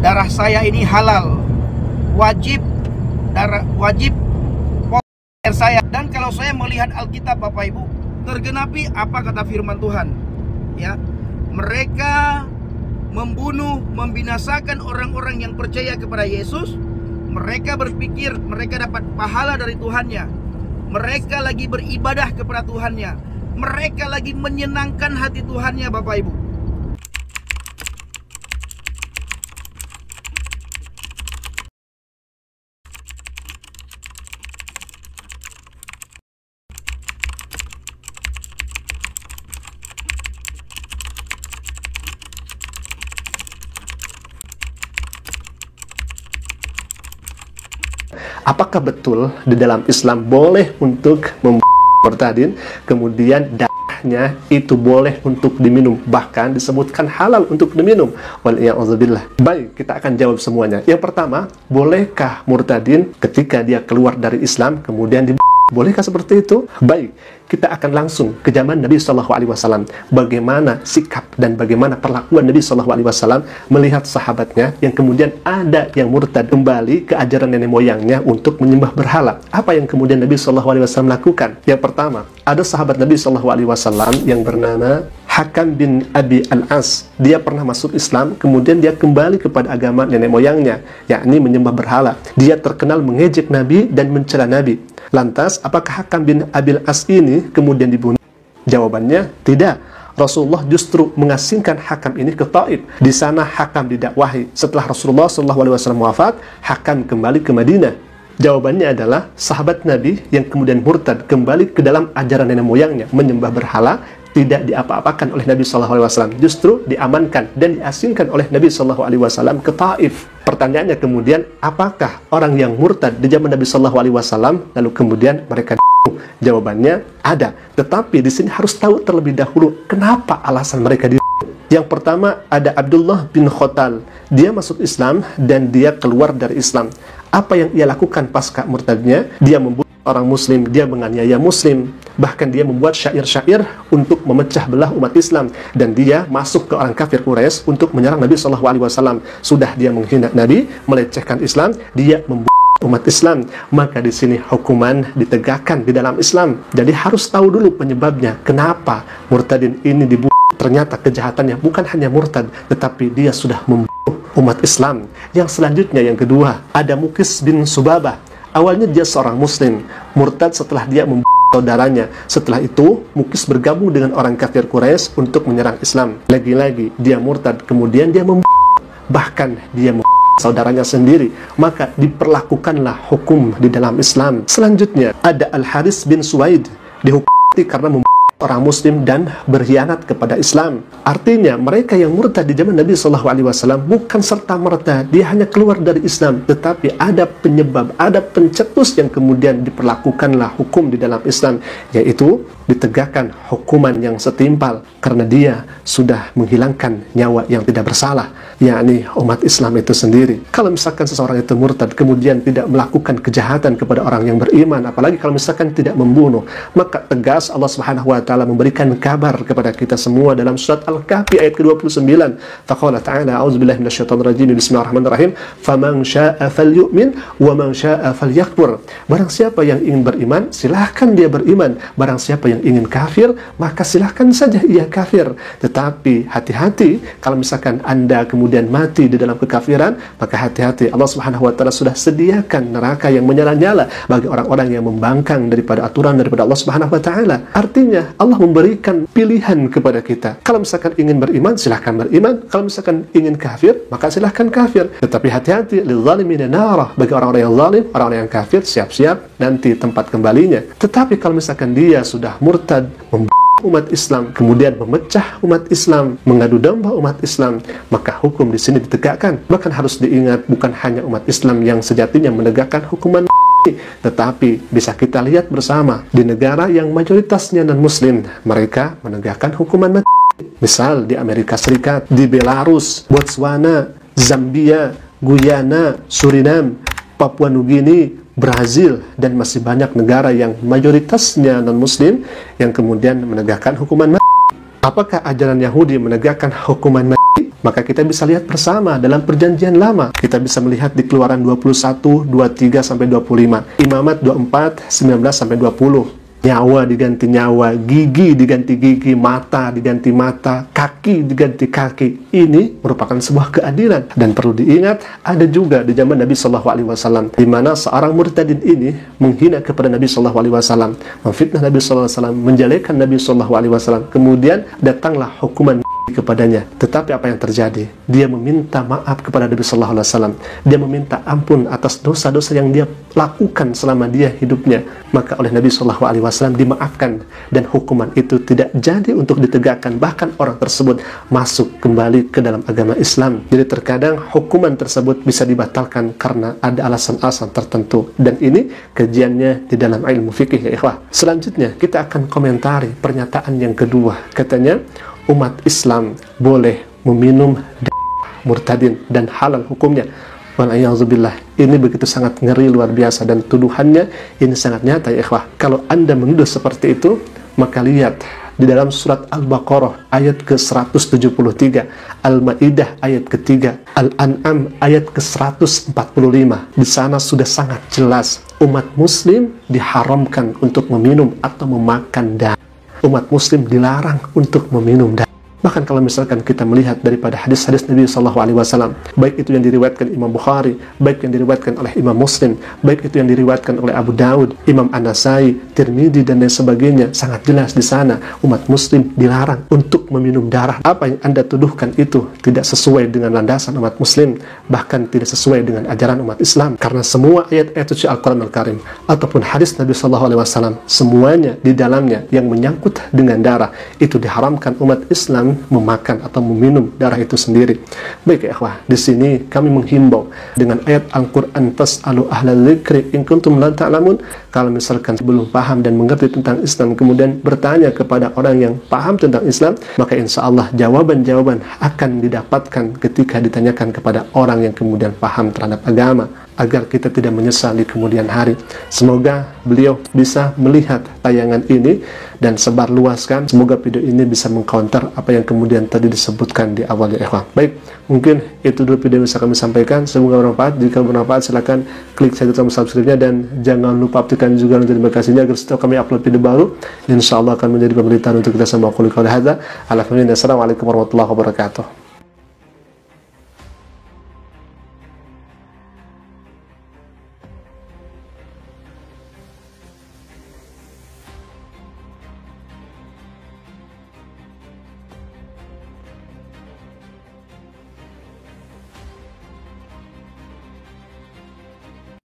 darah saya ini halal, wajib air saya. Dan kalau saya melihat Alkitab Bapak Ibu, tergenapi apa kata firman Tuhan, ya, mereka membunuh, membinasakan orang-orang yang percaya kepada Yesus. Mereka berpikir mereka dapat pahala dari Tuhannya, mereka lagi beribadah kepada Tuhannya, mereka lagi menyenangkan hati Tuhannya Bapak Ibu. Apakah betul di dalam Islam boleh untuk murtadin, kemudian darahnya itu boleh untuk diminum, bahkan disebutkan halal untuk diminum? Waliyahzubillah. Baik, kita akan jawab semuanya. Yang pertama, bolehkah murtadin ketika dia keluar dari Islam kemudian bolehkah seperti itu? Baik, kita akan langsung ke zaman Nabi SAW. Bagaimana sikap dan bagaimana perlakuan Nabi SAW melihat sahabatnya yang kemudian ada yang murtad kembali ke ajaran nenek moyangnya untuk menyembah berhala. Apa yang kemudian Nabi SAW lakukan? Yang pertama, ada sahabat Nabi SAW yang bernama Hakam bin Abi Al-As. Dia pernah masuk Islam, kemudian dia kembali kepada agama nenek moyangnya, yakni menyembah berhala. Dia terkenal mengejek Nabi dan mencela Nabi. Lantas, apakah Hakam bin Abi Al-As ini kemudian dibunuh? Jawabannya, tidak. Rasulullah justru mengasingkan Hakam ini ke Taif. Di sana Hakam didakwahi. Setelah Rasulullah SAW wafat, Hakam kembali ke Madinah. Jawabannya adalah sahabat Nabi yang kemudian murtad kembali ke dalam ajaran nenek moyangnya menyembah berhala tidak diapa-apakan oleh Nabi SAW, justru diamankan dan diasingkan oleh Nabi SAW ke Taif. Pertanyaannya kemudian, apakah orang yang murtad di zaman Nabi SAW lalu kemudian mereka jawabannya ada. Tetapi di sini harus tahu terlebih dahulu kenapa alasan mereka Yang pertama, ada Abdullah bin Khotal. Dia masuk Islam dan dia keluar dari Islam. Apa yang ia lakukan pasca murtadnya? Dia membunuh orang muslim, dia menganiaya muslim, bahkan dia membuat syair-syair untuk memecah belah umat Islam, dan dia masuk ke orang kafir Quraisy untuk menyerang Nabi SAW. Sudah dia menghina Nabi, melecehkan Islam, dia membunuh umat Islam, maka di sini hukuman ditegakkan di dalam Islam. Jadi harus tahu dulu penyebabnya, kenapa murtadin ini dibunuh. Ternyata kejahatannya bukan hanya murtad, tetapi dia sudah membunuh umat Islam. Yang selanjutnya, yang kedua, ada Muqis bin Subabah. Awalnya dia seorang muslim, murtad setelah dia membunuh saudaranya. Setelah itu, Muqis bergabung dengan orang kafir Quraisy untuk menyerang Islam. Lagi-lagi dia murtad, kemudian dia bahkan dia saudaranya sendiri, maka diperlakukanlah hukum di dalam Islam. Selanjutnya, ada Al-Haris bin Suwaid, dihukum karena orang muslim dan berkhianat kepada Islam. Artinya mereka yang murtad di zaman Nabi SAW bukan serta-merta dia hanya keluar dari Islam, tetapi ada penyebab, ada pencetus yang kemudian diperlakukanlah hukum di dalam Islam, yaitu ditegakkan hukuman yang setimpal karena dia sudah menghilangkan nyawa yang tidak bersalah, yakni umat Islam itu sendiri. Kalau misalkan seseorang itu murtad kemudian tidak melakukan kejahatan kepada orang yang beriman, apalagi kalau misalkan tidak membunuh, maka tegas Allah Subhanahu wa taala memberikan kabar kepada kita semua dalam surat Al-Kahfi ayat ke-29. Faqala ta'ala, a'udzubillahi minasyaitonir rajim, bismillahirrahmanirrahim, faman syaa'a falyu'min wa man syaa'a falyakfur. Barang siapa yang ingin beriman, silahkan dia beriman. Barang siapa yang ingin kafir, maka silahkan saja ia kafir. Tetapi hati-hati, kalau misalkan Anda kemudian mati di dalam kekafiran, maka hati-hati, Allah Subhanahu wa taala sudah sediakan neraka yang menyala-nyala bagi orang-orang yang membangkang daripada aturan daripada Allah Subhanahu wa taala. Artinya Allah memberikan pilihan kepada kita. Kalau misalkan ingin beriman, silahkan beriman. Kalau misalkan ingin kafir, maka silahkan kafir. Tetapi hati-hati, lil-zalimina narah, bagi orang-orang yang zalim, orang-orang yang kafir, siap-siap nanti tempat kembalinya. Tetapi kalau misalkan dia sudah murtad, umat Islam, kemudian memecah umat Islam, mengadu domba umat Islam, maka hukum di sini ditegakkan. Bahkan harus diingat, bukan hanya umat Islam yang sejatinya menegakkan hukuman, tetapi bisa kita lihat bersama di negara yang mayoritasnya non-muslim, mereka menegakkan hukuman mati. Misal di Amerika Serikat, di Belarus, Botswana, Zambia, Guyana, Suriname, Papua Nugini, Brazil, dan masih banyak negara yang mayoritasnya non-muslim yang kemudian menegakkan hukuman mati. Apakah ajaran Yahudi menegakkan hukuman mati? Maka kita bisa lihat bersama dalam perjanjian lama. Kita bisa melihat di Keluaran 21, 23 sampai 25, Imamat 24, 19 sampai 20. Nyawa diganti nyawa, gigi diganti gigi, mata diganti mata, kaki diganti kaki. Ini merupakan sebuah keadilan. Dan perlu diingat, ada juga di zaman Nabi Shallallahu Alaihi Wasallam, di mana seorang murtadin ini menghina kepada Nabi Shallallahu Alaihi Wasallam, memfitnah Nabi Shallallahu Alaihi Wasallam, menjelekan Nabi Shallallahu Alaihi Wasallam. Kemudian datanglah hukuman kepadanya. Tetapi apa yang terjadi? Dia meminta maaf kepada Nabi Sallallahu Alaihi Wasallam. Dia meminta ampun atas dosa-dosa yang dia lakukan selama dia hidupnya. Maka oleh Nabi Sallallahu Alaihi Wasallam dimaafkan, dan hukuman itu tidak jadi untuk ditegakkan. Bahkan orang tersebut masuk kembali ke dalam agama Islam. Jadi terkadang hukuman tersebut bisa dibatalkan karena ada alasan-alasan tertentu. Dan ini kajiannya di dalam ilmu fikih, ya ikhwah. Selanjutnya kita akan komentari pernyataan yang kedua. Katanya, umat Islam boleh meminum darah murtadin dan halal hukumnya. Wal'iyadzubillah. Ini begitu sangat ngeri, luar biasa, dan tuduhannya ini sangat nyata, ya ikhwah. Kalau Anda menuduh seperti itu, maka lihat di dalam surat Al-Baqarah ayat ke-173, Al-Maidah ayat ke-3, Al-An'am ayat ke-145. Di sana sudah sangat jelas umat muslim diharamkan untuk meminum atau memakan darah. Umat muslim dilarang untuk meminum darah. Bahkan kalau misalkan kita melihat daripada hadis-hadis Nabi SAW, baik itu yang diriwayatkan Imam Bukhari, baik yang diriwayatkan oleh Imam Muslim, baik itu yang diriwayatkan oleh Abu Daud, Imam An-Nasai, Tirmidzi, dan lain sebagainya, sangat jelas di sana umat muslim dilarang untuk meminum darah. Apa yang Anda tuduhkan itu tidak sesuai dengan landasan umat muslim, bahkan tidak sesuai dengan ajaran umat Islam. Karena semua ayat-ayat suci Al-Quran Al-Karim ataupun hadis Nabi SAW, semuanya di dalamnya yang menyangkut dengan darah itu diharamkan umat Islam memakan atau meminum darah itu sendiri. Baik ya ikhwah, di sini kami menghimbau dengan ayat Al-Quran, fas'alu ahlal dzikri in kuntum la ta'lamun. Kalau misalkan belum paham dan mengerti tentang Islam, kemudian bertanya kepada orang yang paham tentang Islam, maka insya Allah jawaban-jawaban akan didapatkan ketika ditanyakan kepada orang yang kemudian paham terhadap agama, agar kita tidak menyesal di kemudian hari. Semoga beliau bisa melihat tayangan ini dan sebarluaskan. Semoga video ini bisa mengcounter apa yang kemudian tadi disebutkan di awal, ya ikhwan. Baik, mungkin itu dulu video yang bisa kami sampaikan. Semoga bermanfaat. Jika bermanfaat, silakan klik saja tombol subscribe-nya dan jangan lupa aktifkan juga notifikasinya agar setiap kami upload video baru, insya Allah akan menjadi pemberitaan untuk kita semua. Assalamualaikum warahmatullahi wabarakatuh.